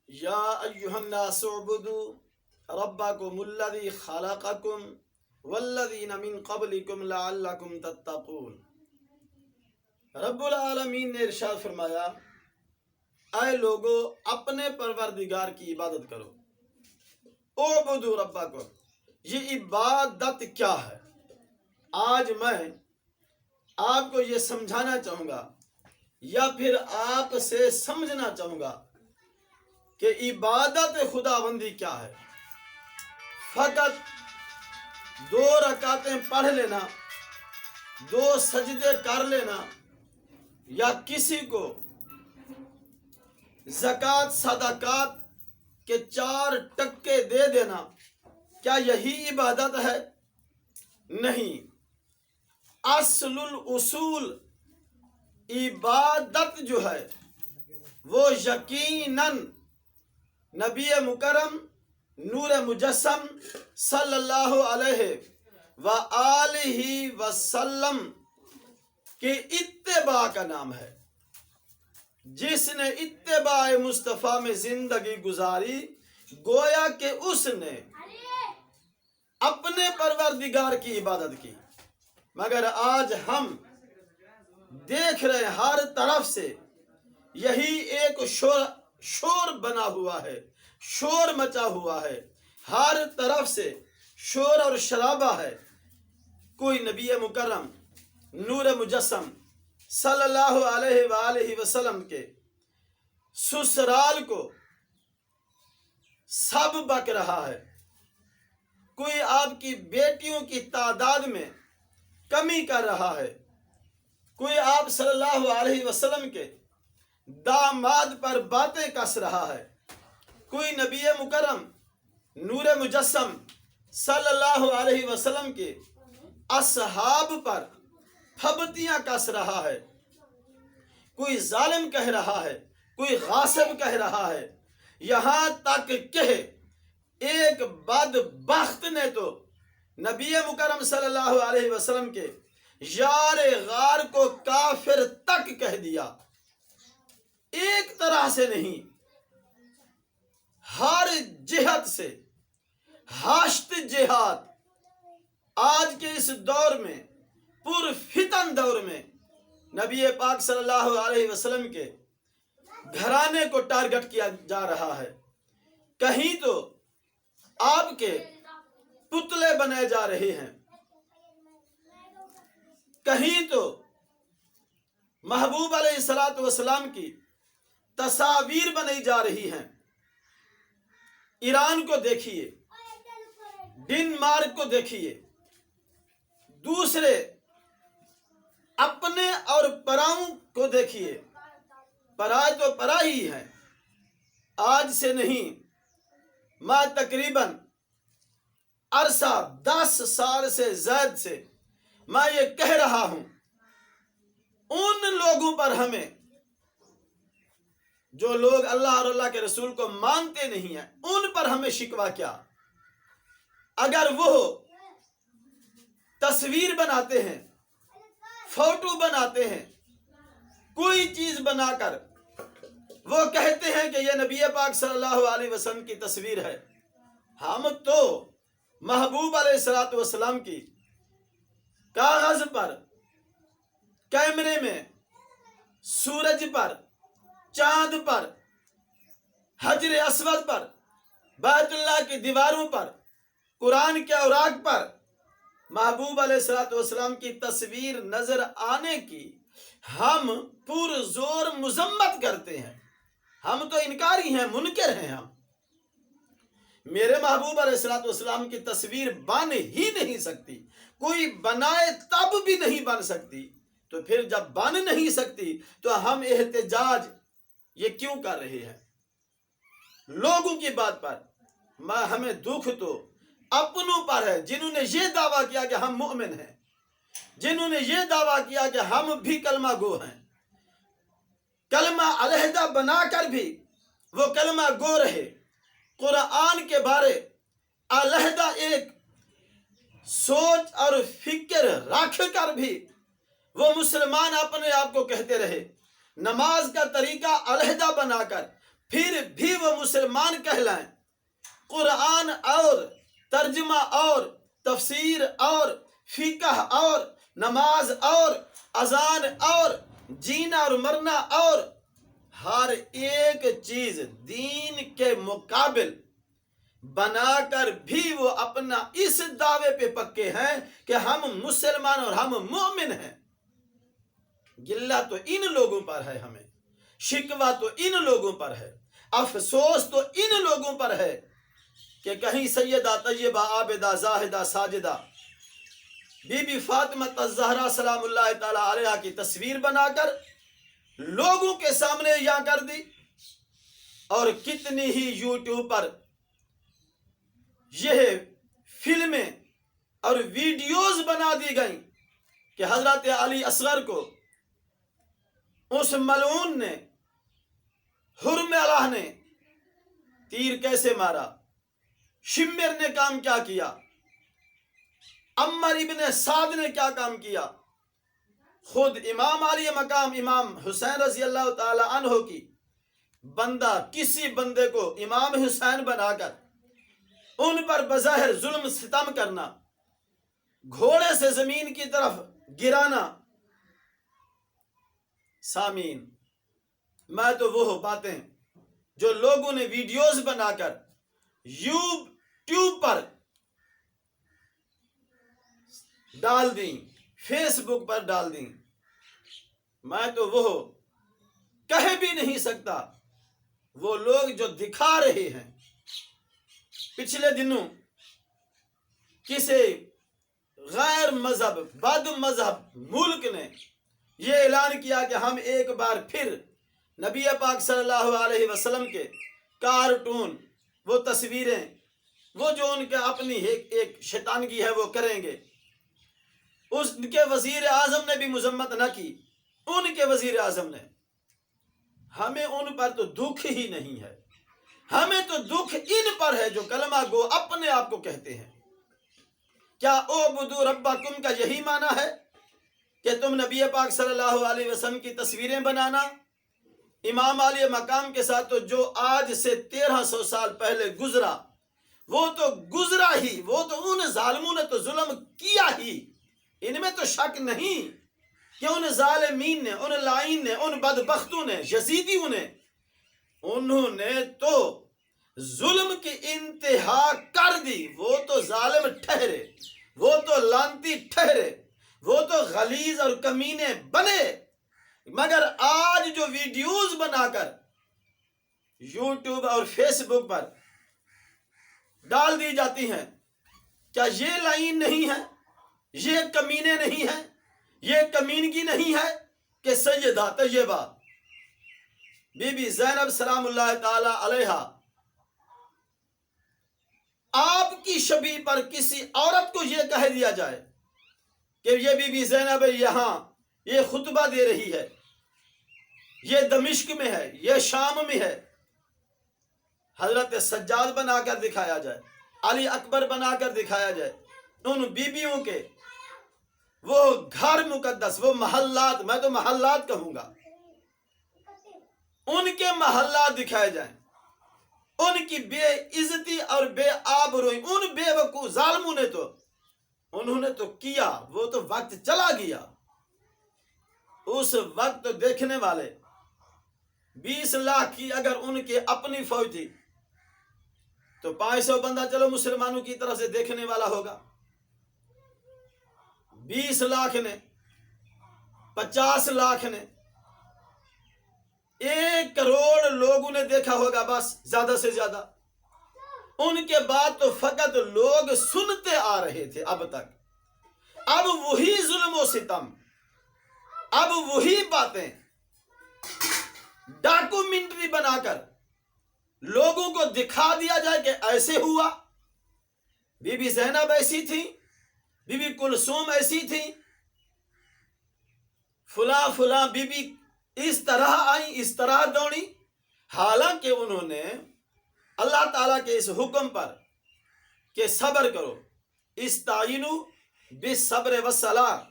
یا ایھا الناس اعبدوا ربکم الذی خلقکم والذین من قبلکم لعلکم تتقون۔ رب العالمین نے ارشاد فرمایا، اے لوگو اپنے پروردگار کی عبادت کرو۔ اعبدوا ربکم، یہ عبادت کیا ہے؟ آج میں آپ کو یہ سمجھانا چاہوں گا یا پھر آپ سے سمجھنا چاہوں گا کہ عبادت خداوندی کیا ہے۔ فقط 2 رکعتیں پڑھ لینا، 2 سجدے کر لینا، یا کسی کو زکوٰۃ صدقات کے 4 ٹکے دے دینا، کیا یہی عبادت ہے؟ نہیں۔ اصل الاصول عبادت جو ہے وہ یقیناً نبی مکرم نور مجسم صلی اللہ علیہ وآلہ وسلم کے اتباع کا نام ہے۔ جس نے اتباع مصطفیٰ میں زندگی گزاری، گویا کہ اس نے اپنے پروردگار کی عبادت کی۔ مگر آج ہم دیکھ رہے ہیں ہر طرف سے یہی ایک شور بنا ہوا ہے، شور مچا ہوا ہے، ہر طرف سے شور اور شرابہ ہے۔ کوئی نبی مکرم نور مجسم صلی اللہ علیہ وآلہ وسلم کے سسرال کو سب بک رہا ہے، کوئی آپ کی بیٹیوں کی تعداد میں کمی کر رہا ہے، کوئی آپ صلی اللہ علیہ وسلم کے داماد پر باتیں کس رہا ہے، کوئی نبی مکرم نور مجسم صلی اللہ علیہ وسلم کے اصحاب پر پھبتیاں کس رہا ہے، کوئی ظالم کہہ رہا ہے، کوئی غاصب کہہ رہا ہے، یہاں تک کہ ایک بدبخت نے تو نبی مکرم صلی اللہ علیہ وسلم کے یار غار کو کافر تک کہہ دیا۔ ایک طرح سے نہیں، ہر جہت سے ہاشت جہاد آج کے اس دور میں، پرفتن دور میں، نبی پاک صلی اللہ علیہ وسلم کے گھرانے کو ٹارگٹ کیا جا رہا ہے۔ کہیں تو آپ کے پتلے بنائے جا رہے ہیں، کہیں تو محبوب علیہ السلام کی تصاویر بنائی جا رہی ہیں۔ ایران کو دیکھیے، ڈنمارک کو دیکھیے، دوسرے اپنے اور پراؤں کو دیکھیے۔ پرائے تو پرا ہی ہے۔ آج سے نہیں، میں تقریباً عرصہ 10 سال سے زائد سے میں یہ کہہ رہا ہوں، ان لوگوں پر ہمیں، جو لوگ اللہ اور اللہ کے رسول کو مانتے نہیں ہیں، ان پر ہمیں شکوہ کیا؟ اگر وہ تصویر بناتے ہیں، فوٹو بناتے ہیں، کوئی چیز بنا کر وہ کہتے ہیں کہ یہ نبی پاک صلی اللہ علیہ وسلم کی تصویر ہے، ہم تو محبوب علیہ السلام کی کاغذ پر، کیمرے میں، سورج پر، چاند پر، حجر اسود پر، بیت اللہ کی دیواروں پر، قرآن کے اوراق پر محبوب علیہ السلام کی تصویر نظر آنے کی ہم پرزور مذمت کرتے ہیں۔ ہم تو انکاری ہیں، منکر ہیں۔ ہم میرے محبوب علیہ السلام کی تصویر بن ہی نہیں سکتی، کوئی بنائے تب بھی نہیں بن سکتی، تو پھر جب بن نہیں سکتی تو ہم احتجاج یہ کیوں کر رہے ہیں لوگوں کی بات پر؟ ہمیں دکھ تو اپنوں پر ہے، جنہوں نے یہ دعویٰ کیا کہ ہم مومن ہیں، جنہوں نے یہ دعویٰ کیا کہ ہم بھی کلمہ گو ہیں، کلمہ علیحدہ بنا کر بھی وہ کلمہ گو رہے، قرآن کے بارے علیحدہ ایک سوچ اور فکر رکھ کر بھی وہ مسلمان اپنے آپ کو کہتے رہے، نماز کا طریقہ علیحدہ بنا کر، پھر بھی وہ مسلمان کہلائیں، قرآن اور ترجمہ اور تفسیر اور فقہ اور نماز اور اذان اور جینا اور مرنا اور ہر ایک چیز دین کے مقابل بنا کر بھی وہ اپنا اس دعوے پہ پکے ہیں کہ ہم مسلمان اور ہم مومن ہیں۔ گلہ تو ان لوگوں پر ہے، ہمیں شکوہ تو ان لوگوں پر ہے، افسوس تو ان لوگوں پر ہے کہ کہیں سیدہ طیبہ عابدہ زاہدہ ساجدہ بی بی فاطمہ الزہرا سلام اللہ تعالی علیہا کی تصویر بنا کر لوگوں کے سامنے یہاں کر دی، اور کتنی ہی یوٹیوب پر یہ فلمیں اور ویڈیوز بنا دی گئیں کہ حضرت علی اصغر کو اس ملعون نے، حرم اللہ نے تیر کیسے مارا، شمر نے کام کیا کیا، عمر ابن سعد نے کیا کام کیا، خود امام علی مقام امام حسین رضی اللہ تعالی عنہ کی بندہ کسی بندے کو امام حسین بنا کر ان پر بظاہر ظلم ستم کرنا، گھوڑے سے زمین کی طرف گرانا۔ سامعین، میں تو وہ باتیں جو لوگوں نے ویڈیوز بنا کر یوٹیوب پر ڈال دیں، فیس بک پر ڈال دیں، میں تو وہ کہہ بھی نہیں سکتا۔ وہ لوگ جو دکھا رہے ہیں، پچھلے دنوں کسی غیر مذہب بد مذہب ملک نے یہ اعلان کیا کہ ہم ایک بار پھر نبی پاک صلی اللہ علیہ وسلم کے کارٹون، وہ تصویریں، وہ جو ان کے اپنی ایک شیطانگی ہے وہ کریں گے۔ اس کے وزیر اعظم نے بھی مذمت نہ کی، ان کے وزیر اعظم نے۔ ہمیں ان پر تو دکھ ہی نہیں ہے، ہمیں تو دکھ ان پر ہے جو کلمہ گو اپنے آپ کو کہتے ہیں۔ کیا اعبدوا ربکم کا یہی معنی ہے کہ تم نبی پاک صلی اللہ علیہ وسلم کی تصویریں بنانا؟ امام علی مقام کے ساتھ تو جو آج سے 1300 سال پہلے گزرا، وہ تو گزرا ہی، وہ تو ان ظالموں نے تو ظلم کیا ہی، ان میں تو شک نہیں کہ ان ظالمین نے، ان لائن نے، ان بدبختوں نے، یزیدیوں نے، انہوں نے تو ظلم کی انتہا کر دی۔ وہ تو ظالم ٹھہرے، وہ تو لعنتی ٹھہرے، وہ تو غلیظ اور کمینے بنے، مگر آج جو ویڈیوز بنا کر یوٹیوب اور فیس بک پر ڈال دی جاتی ہیں، کیا یہ لائن نہیں ہے، یہ کمینے نہیں ہیں، یہ کمینگی نہیں ہے کہ سیدہ طیبہ بی بی زینب سلام اللہ تعالی علیہا آپ کی شبیہ پر کسی عورت کو یہ کہہ دیا جائے کہ یہ بی بی زینب یہاں یہ خطبہ دے رہی ہے، یہ دمشق میں ہے، یہ شام میں ہے، حضرت سجاد بنا کر دکھایا جائے، علی اکبر بنا کر دکھایا جائے، ان بیبیوں کے وہ گھر مقدس، وہ محلات، میں تو محلات کہوں گا، ان کے محلات دکھائے جائیں، ان کی بے عزتی اور بے آبروئی ان بے وقوف ظالموں نے تو انہوں نے تو کیا، وہ تو وقت چلا گیا۔ اس وقت دیکھنے والے 20 لاکھ کی اگر ان کی اپنی فوج تھی تو 500 بندہ چلو مسلمانوں کی طرف سے دیکھنے والا ہوگا، 20 لاکھ نے، 50 لاکھ نے، 1 کروڑ لوگوں نے دیکھا ہوگا، بس زیادہ سے زیادہ۔ ان کے بعد تو فقط لوگ سنتے آ رہے تھے اب تک۔ اب وہی ظلم و ستم، اب وہی باتیں ڈاکومنٹری بنا کر لوگوں کو دکھا دیا جائے کہ ایسے ہوا، بی بی زینب ایسی تھی، بی بی کلثوم ایسی تھی، فلاں فلاں بی بی اس طرح آئیں، اس طرح دوڑی، حالانکہ انہوں نے اللہ تعالیٰ کے اس حکم پر کہ صبر کرو، استعینوا بالصبر والصلاۃ،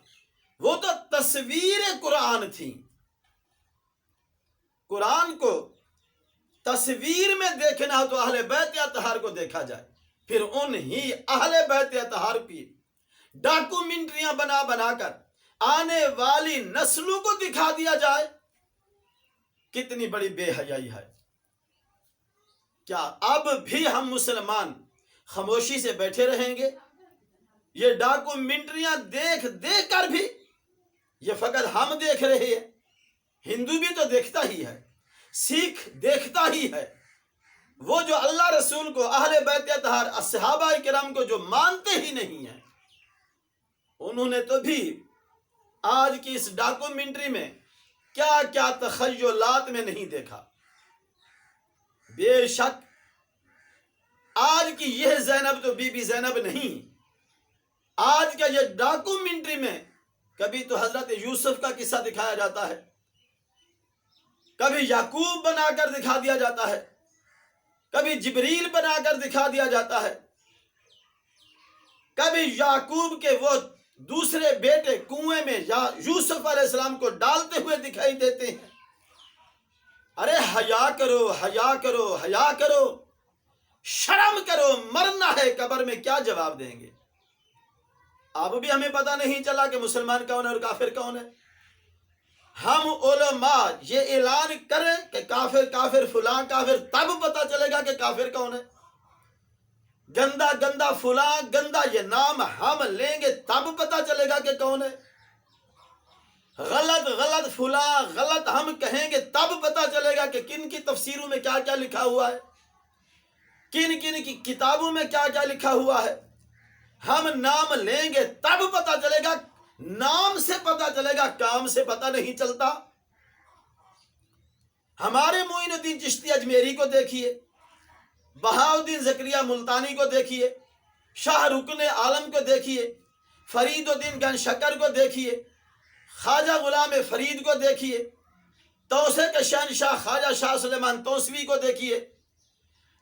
وہ تو تصویر قرآن تھی۔ قرآن کو تصویر میں دیکھنا ہو تو اہل بیت اطہار کو دیکھا جائے، پھر انہی اہل بیت اطہار کی ڈاکومنٹریاں بنا بنا کر آنے والی نسلوں کو دکھا دیا جائے، کتنی بڑی بے حیائی ہے۔ کیا اب بھی ہم مسلمان خاموشی سے بیٹھے رہیں گے؟ یہ ڈاکومنٹریاں دیکھ دیکھ کر بھی یہ فقط ہم دیکھ رہے ہیں، ہندو بھی تو دیکھتا ہی ہے، سکھ دیکھتا ہی ہے، وہ جو اللہ رسول کو، اہل بیت اطہار صحابہ کرام کو جو مانتے ہی نہیں ہیں، انہوں نے تو بھی آج کی اس ڈاکومنٹری میں کیا کیا تخیلات میں نہیں دیکھا۔ بے شک آج کی یہ زینب تو بی بی زینب نہیں، آج کا یہ ڈاکومنٹری میں کبھی تو حضرت یوسف کا قصہ دکھایا جاتا ہے، کبھی یعقوب بنا کر دکھا دیا جاتا ہے، کبھی جبریل بنا کر دکھا دیا جاتا ہے، کبھی یعقوب کے وہ دوسرے بیٹے کنویں میں یوسف علیہ السلام کو ڈالتے ہوئے دکھائی دیتے ہیں۔ ارے حیا کرو، حیا کرو، حیا کرو، شرم کرو، مرنا ہے، قبر میں کیا جواب دیں گے؟ اب بھی ہمیں پتہ نہیں چلا کہ مسلمان کون ہے اور کافر کون ہے۔ ہم علماء یہ اعلان کریں کہ کافر کافر فلاں کافر، تب پتہ چلے گا کہ کافر کون ہے۔ گندا گندا فلاں گندا یہ نام ہم لیں گے تب پتہ چلے گا کہ کون ہے۔ غلط غلط فلاں غلط ہم کہیں گے تب پتہ چلے گا کہ کن کی تفسیروں میں کیا کیا لکھا ہوا ہے، کن کن کی کتابوں میں کیا کیا لکھا ہوا ہے۔ ہم نام لیں گے تب پتہ چلے گا، نام سے پتہ چلے گا، کام سے پتہ نہیں چلتا۔ ہمارے معین الدین چشتی اجمیری کو دیکھیے، بہاؤالدین زکریا ملتانی کو دیکھیے، شاہ رکن عالم کو دیکھیے، فرید الدین گن شکر کو دیکھیے، خواجہ غلام فرید کو دیکھیے، توسے کے شہنشاہ خواجہ شاہ سلیمان توسوی کو دیکھیے،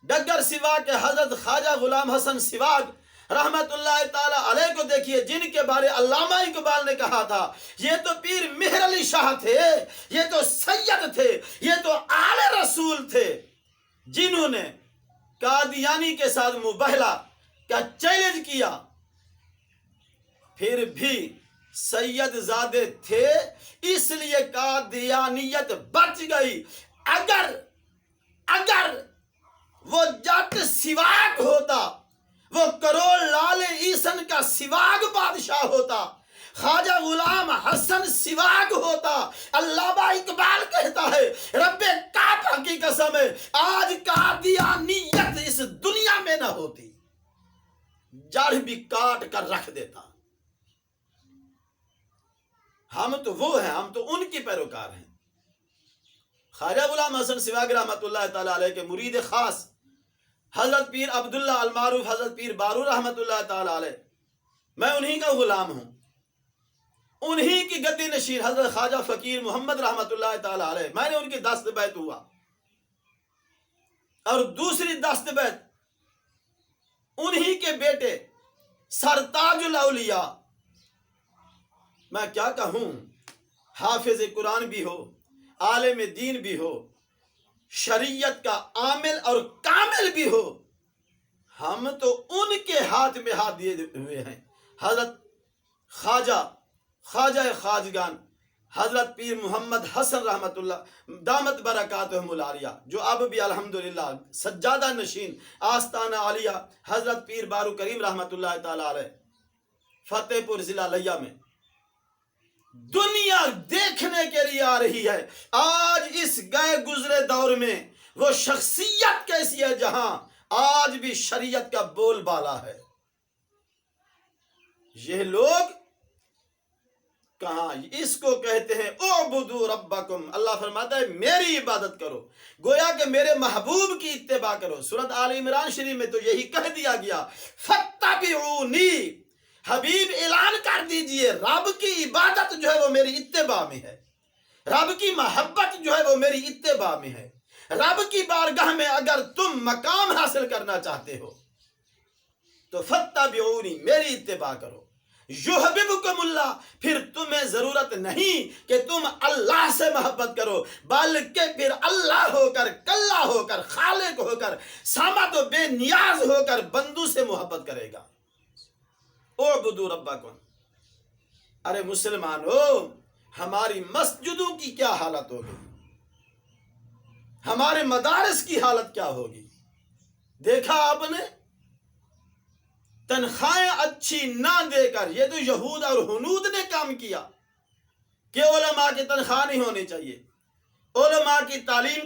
ڈگر سوا کے حضرت خواجہ غلام حسن سواگ رحمت اللہ تعالی علیہ کو دیکھیے، جن کے بارے علامہ اقبال نے کہا تھا یہ تو پیر مہر علی شاہ تھے، یہ تو سید تھے، یہ تو آل رسول تھے، جنہوں نے قادیانی کے ساتھ مباہلہ کا چیلنج کیا، پھر بھی سید زادے تھے، اس لیے قادیانیت بچ گئی۔ اگر وہ جٹ سواگ ہوتا، وہ کروڑ لال عیسن کا سواگ بادشاہ ہوتا، خواجہ غلام حسن سواگ ہوتا، علامہ اقبال کہتا ہے رب کعبہ کی قسم ہے آج قادیانیت اس دنیا میں نہ ہوتی، جڑ بھی کاٹ کر رکھ دیتا۔ ہم تو وہ ہیں، ہم تو ان کی پیروکار ہیں۔ خواجہ غلام حسن سواگ رحمت اللہ تعالی علیہ کے مرید خاص حضرت پیر عبداللہ المعروف حضرت پیر بارو رحمت اللہ تعالی علیہ، میں انہی کا غلام ہوں، انہی کی گدی نشین حضرت خواجہ فقیر محمد رحمت اللہ تعالی علیہ، میں نے ان کی دست بیعت ہوا، اور دوسری دست بیعت انہی کے بیٹے سرتاج الاولیاء، میں کیا کہوں، حافظ قرآن بھی ہو، عالم دین بھی ہو، شریعت کا عامل اور کامل بھی ہو، ہم تو ان کے ہاتھ میں ہاتھ دیے ہوئے ہیں۔ حضرت خواجہ خواجگان حضرت پیر محمد حسن رحمت اللہ دامت برکاتہم العالیہ، جو اب بھی الحمدللہ سجادہ نشین آستانہ عالیہ حضرت پیر بارو کریم رحمت اللہ تعالی علیہ فتح پور ضلع لیہ میں دنیا دیکھنے کے لیے آ رہی ہے۔ آج اس گئے گزرے دور میں وہ شخصیت کیسی ہے جہاں آج بھی شریعت کا بول بالا ہے۔ یہ لوگ کہاں، اس کو کہتے ہیں اعبدوا ربکم، اللہ فرماتا ہے میری عبادت کرو، گویا کہ میرے محبوب کی اتباع کرو۔ سورۃ آل عمران شریف میں تو یہی کہہ دیا گیا فاتبعونی، حبیب اعلان کر دیجئے رب کی عبادت جو ہے وہ میری اتباع میں ہے، رب کی محبت جو ہے وہ میری اتباع میں ہے۔ رب کی بارگاہ میں اگر تم مقام حاصل کرنا چاہتے ہو تو فاتبعونی، میری اتباع کرو۔ یحببکم اللہ، پھر تمہیں ضرورت نہیں کہ تم اللہ سے محبت کرو، بلکہ پھر اللہ ہو کر، کلہ ہو کر، خالق ہو کر، صمد و بے نیاز ہو کر بندوں سے محبت کرے گا۔ اعبدوا ربکم۔ ارے مسلمانوں، ہماری مسجدوں کی کیا حالت ہوگی، ہمارے مدارس کی حالت کیا ہوگی؟ دیکھا آپ نے، تنخواہیں اچھی نہ دے کر، یہ تو یہود اور ہنود نے کام کیا کہ علماء کی تنخواہ نہیں ہونی چاہیے، علماء کی تعلیم کا